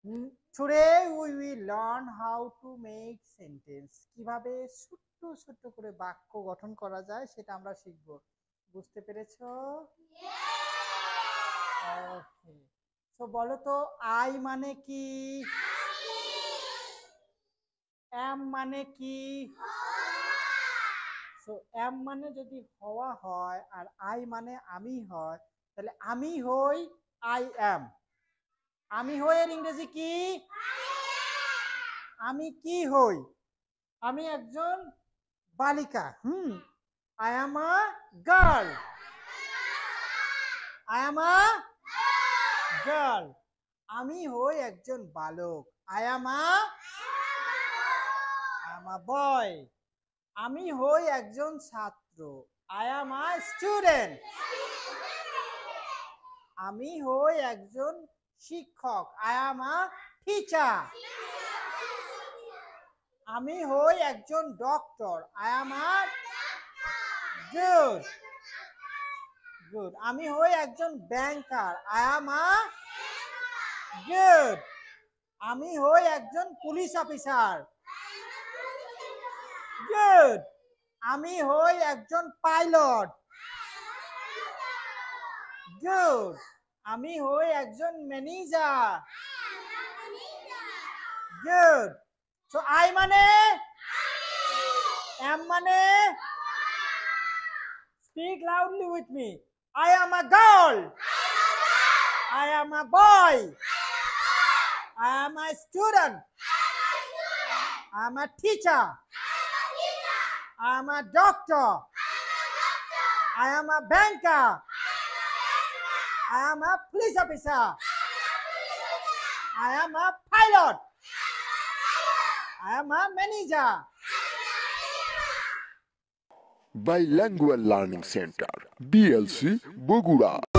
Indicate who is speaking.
Speaker 1: Today we will learn how to make sentence কিভাবে ছোট্ট ছোট্ট করে বাক্য গঠন করা যায় সেটা আমরা শিখব বুঝতে পেরেছো ওকে সো বলো তো আই মানে কি এম মানে কি সো এম মানে যদি হওয়া হয় আর আই মানে আমি হয় তাহলে আমি হই আই এম আমি হই এর ইংরেজি কি আমি কি হই আমি একজন বালিকা I am a girl I am a girl আমি হই একজন বালক আই অ্যাম আ বয় আমি হই একজন ছাত্র আই অ্যাম আ স্টুডেন্ট আমি হই একজন শিক্ষক আই অ্যাম আ টিচার আমি হই একজন doctor I am a good good আমি হই একজন ব্যাংকার আই অ্যাম আ গুড আমি হই একজন পুলিশ অফিসার গুড আমি হই একজন পাইলট গুড আমি হই একজন ম্যানেজার গুড সো আই মানে এম মানে speak loudly with me I am a girl I am a boy I am a student I am a teacher I am a doctor I am a banker I am a police officer I am a pilot I am a manager
Speaker 2: Bilingual Learning Center, BLC, Bogura.